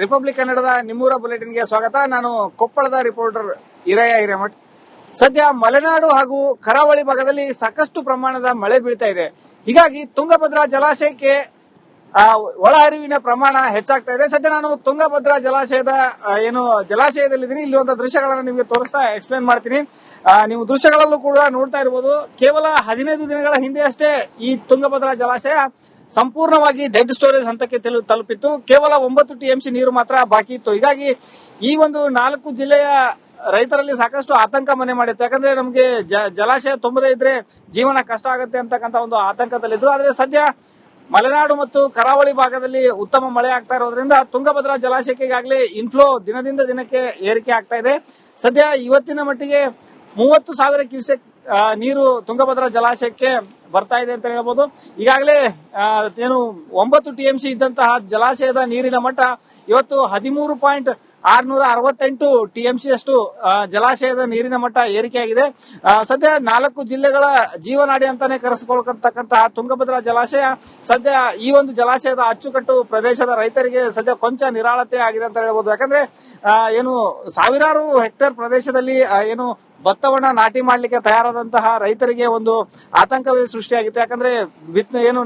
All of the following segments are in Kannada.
ರಿಪಬ್ಲಿಕ್ ಕನ್ನಡದ ನಿಮ್ಮೂರ ಬುಲೆಟಿನ್ಗೆ ಸ್ವಾಗತ. ನಾನು ಕೊಪ್ಪಳದ ರಿಪೋರ್ಟರ್ ಹಿರಯ್ಯ ಹಿರೇಮಠ್. ಸದ್ಯ ಮಲೆನಾಡು ಹಾಗೂ ಕರಾವಳಿ ಭಾಗದಲ್ಲಿ ಸಾಕಷ್ಟು ಪ್ರಮಾಣದ ಮಳೆ ಬೀಳ್ತಾ ಇದೆ. ಹೀಗಾಗಿ ತುಂಗಭದ್ರಾ ಜಲಾಶಯಕ್ಕೆ ಒಳ ಹರಿವಿನ ಪ್ರಮಾಣ ಹೆಚ್ಚಾಗ್ತಾ ಇದೆ. ಸದ್ಯ ನಾನು ತುಂಗಭದ್ರಾ ಜಲಾಶಯದ ಜಲಾಶಯದಲ್ಲಿದ್ದೀನಿ. ಇಲ್ಲಿರುವಂತಹ ದೃಶ್ಯಗಳನ್ನ ನಿಮಗೆ ತೋರಿಸ್ತಾ ಎಕ್ಸ್ಪ್ಲೇನ್ ಮಾಡ್ತೀನಿ. ನೀವು ದೃಶ್ಯಗಳಲ್ಲೂ ಕೂಡ ನೋಡ್ತಾ ಇರಬಹುದು. ಕೇವಲ 15 ದಿನಗಳ ಹಿಂದೆ ಅಷ್ಟೇ ಈ ತುಂಗಭದ್ರಾ ಜಲಾಶಯ ಸಂಪೂರ್ಣವಾಗಿ ಡೆಡ್ ಸ್ಟೋರೇಜ್ ಹಂತಕ್ಕೆ ತಲುಪಿತ್ತು. ಕೇವಲ 9 TMC ನೀರು ಮಾತ್ರ ಬಾಕಿ ಇತ್ತು. ಹೀಗಾಗಿ ಈ ಒಂದು 4 ಜಿಲ್ಲೆಯ ರೈತರಲ್ಲಿ ಸಾಕಷ್ಟು ಆತಂಕ ಮನೆ ಮಾಡಿತ್ತು. ಯಾಕಂದ್ರೆ ನಮಗೆ ಜಲಾಶಯ ತುಂಬದೇ ಇದ್ರೆ ಜೀವನ ಕಷ್ಟ ಆಗುತ್ತೆ ಅಂತಕ್ಕಂಥ ಒಂದು ಆತಂಕದಲ್ಲಿದ್ರು. ಆದ್ರೆ ಸದ್ಯ ಮಲೆನಾಡು ಮತ್ತು ಕರಾವಳಿ ಭಾಗದಲ್ಲಿ ಉತ್ತಮ ಮಳೆ ಆಗ್ತಾ ಇರೋದ್ರಿಂದ ತುಂಗಭದ್ರಾ ಜಲಾಶಯಕ್ಕೆ ಈಗಾಗಲೇ ಇನ್ಫ್ಲೋ ದಿನದಿಂದ ದಿನಕ್ಕೆ ಏರಿಕೆ ಆಗ್ತಾ ಇದೆ. ಸದ್ಯ ಇವತ್ತಿನ ಮಟ್ಟಿಗೆ 30,000 ಕ್ಯೂಸೆಕ್ ನೀರು ತುಂಗಭದ್ರಾ ಜಲಾಶಯಕ್ಕೆ ಬರ್ತಾ ಇದೆ ಅಂತ ಹೇಳ್ಬೋದು. ಈಗಾಗಲೇ 9 TMC ಇದ್ದಂತಹ ಜಲಾಶಯದ ನೀರಿನ ಮಟ್ಟ ಇವತ್ತು 13.668 TMC ಅಷ್ಟು ಜಲಾಶಯದ ನೀರಿನ ಮಟ್ಟ ಏರಿಕೆಯಾಗಿದೆ. ಸದ್ಯ 4 ಜಿಲ್ಲೆಗಳ ಜೀವನಾಡಿ ಅಂತಾನೆ ಕರೆಸಿಕೊಳ್ಳತಕ್ಕಂತಹ ತುಂಗಭದ್ರಾ ಜಲಾಶಯ ಸದ್ಯ ಈ ಒಂದು ಜಲಾಶಯದ ಅಚ್ಚುಕಟ್ಟು ಪ್ರದೇಶದ ರೈತರಿಗೆ ಸದ್ಯ ಕೊಂಚ ನಿರಾಳತೆ ಆಗಿದೆ ಅಂತ ಹೇಳ್ಬೋದು. ಯಾಕಂದ್ರೆ ಸಾವಿರಾರು ಹೆಕ್ಟೇರ್ ಪ್ರದೇಶದಲ್ಲಿ ಭತ್ತವನ್ನ ನಾಟಿ ಮಾಡ್ಲಿಕ್ಕೆ ತಯಾರಾದಂತಹ ರೈತರಿಗೆ ಒಂದು ಆತಂಕವೇ ಸೃಷ್ಟಿಯಾಗಿತ್ತು. ಯಾಕಂದ್ರೆ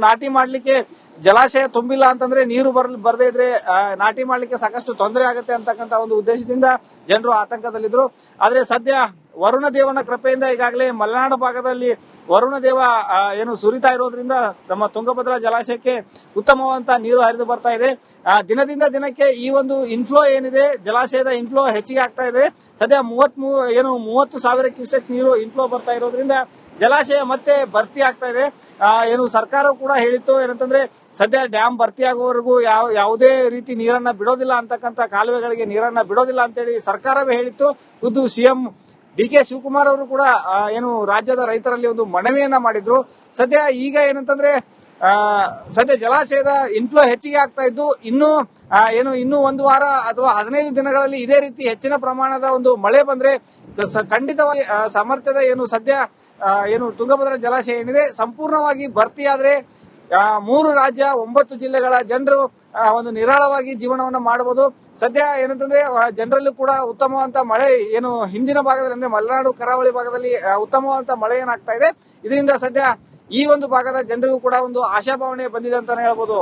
ನಾಟಿ ಮಾಡ್ಲಿಕ್ಕೆ ಜಲಾಶಯ ತುಂಬಿಲ್ಲ ಅಂತಂದ್ರೆ ನೀರು ಬರದೇ ಇದ್ರೆ ನಾಟಿ ಮಾಡ್ಲಿಕ್ಕೆ ಸಾಕಷ್ಟು ತೊಂದರೆ ಆಗುತ್ತೆ ಅಂತಕ್ಕಂಥ ಒಂದು ಉದ್ದೇಶದಿಂದ ಜನರು ಆತಂಕದಲ್ಲಿದ್ರು. ಆದ್ರೆ ಸದ್ಯ ವರುಣ ದೇವನ ಕೃಪೆಯಿಂದ ಈಗಾಗಲೇ ಮಲೆನಾಡು ಭಾಗದಲ್ಲಿ ವರುಣ ದೇವ ಸುರಿತಾ ಇರೋದ್ರಿಂದ ನಮ್ಮ ತುಂಗಭದ್ರಾ ಜಲಾಶಯಕ್ಕೆ ಉತ್ತಮವಾದಂತಹ ನೀರು ಹರಿದು ಬರ್ತಾ ಇದೆ. ದಿನದಿಂದ ದಿನಕ್ಕೆ ಈ ಒಂದು ಇನ್ಫ್ಲೋ ಏನಿದೆ, ಜಲಾಶಯದ ಇನ್ಫ್ಲೋ ಹೆಚ್ಚಿಗೆ ಆಗ್ತಾ ಇದೆ. ಸದ್ಯ 30,000 ಕ್ಯೂಸೆಕ್ ನೀರು ಇನ್ಫ್ಲೋ ಬರ್ತಾ ಇರೋದ್ರಿಂದ ಜಲಾಶಯ ಮತ್ತೆ ಭರ್ತಿ ಆಗ್ತಾ ಇದೆ. ಸರ್ಕಾರವು ಕೂಡ ಹೇಳಿತ್ತು ಏನಂತಂದ್ರೆ ಸದ್ಯ ಡ್ಯಾಮ್ ಭರ್ತಿಯಾಗುವವರೆಗೂ ಯಾವುದೇ ರೀತಿ ನೀರನ್ನ ಬಿಡೋದಿಲ್ಲ ಅಂತಕ್ಕಂಥ ಕಾಲುವೆಗಳಿಗೆ ನೀರನ್ನ ಬಿಡೋದಿಲ್ಲ ಅಂತೇಳಿ ಸರ್ಕಾರವೇ ಹೇಳಿತ್ತು. ಖುದ್ದು ಸಿಎಂ DK ಶಿವಕುಮಾರ್ ಅವರು ಕೂಡ ರಾಜ್ಯದ ರೈತರಲ್ಲಿ ಒಂದು ಮನವಿಯನ್ನ ಮಾಡಿದ್ರು. ಸದ್ಯ ಈಗ ಏನಂತಂದ್ರೆ ಸದ್ಯ ಜಲಾಶಯದ ಇನ್ಫ್ಲೋ ಹೆಚ್ಚಿಗೆ ಆಗ್ತಾ ಇದ್ದು ಇನ್ನೂ 1 ವಾರ ಅಥವಾ 15 ದಿನಗಳಲ್ಲಿ ಇದೇ ರೀತಿ ಹೆಚ್ಚಿನ ಪ್ರಮಾಣದ ಒಂದು ಮಳೆ ಬಂದ್ರೆ ಖಂಡಿತವಾಗಿ ಸಾಮರ್ಥ್ಯದ ಸದ್ಯ ತುಂಗಭದ್ರಾ ಜಲಾಶಯ ಏನಿದೆ ಸಂಪೂರ್ಣವಾಗಿ ಭರ್ತಿಯಾದ್ರೆ 3 ರಾಜ್ಯ 9 ಜಿಲ್ಲೆಗಳ ಜನರು ಒಂದು ನಿರಾಳವಾಗಿ ಜೀವನವನ್ನ ಮಾಡಬಹುದು. ಸದ್ಯ ಏನಂತಂದ್ರೆ ಜನರಲ್ಲೂ ಕೂಡ ಉತ್ತಮವಾದಂತ ಮಳೆ ಹಿಂದಿನ ಭಾಗದಲ್ಲಿ ಅಂದ್ರೆ ಮಲೆನಾಡು ಕರಾವಳಿ ಭಾಗದಲ್ಲಿ ಉತ್ತಮವಾದಂತ ಮಳೆ ಏನಾಗ್ತಾ ಇದೆ. ಇದರಿಂದ ಸದ್ಯ ಈ ಒಂದು ಭಾಗದ ಜನರಿಗೂ ಕೂಡ ಒಂದು ಆಶಾಭಾವನೆ ಬಂದಿದೆ ಅಂತಾನೆ ಹೇಳ್ಬೋದು.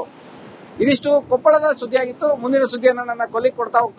ಇದಿಷ್ಟು ಕೊಪ್ಪಳದ ಸುದ್ದಿಯಾಗಿತ್ತು. ಮುಂದಿನ ಸುದ್ದಿಯನ್ನು ನನ್ನ ಕೊಲ್ಲಿಗೆ ಕೊಡ್ತಾ ಹೋಗ್ತಾರೆ.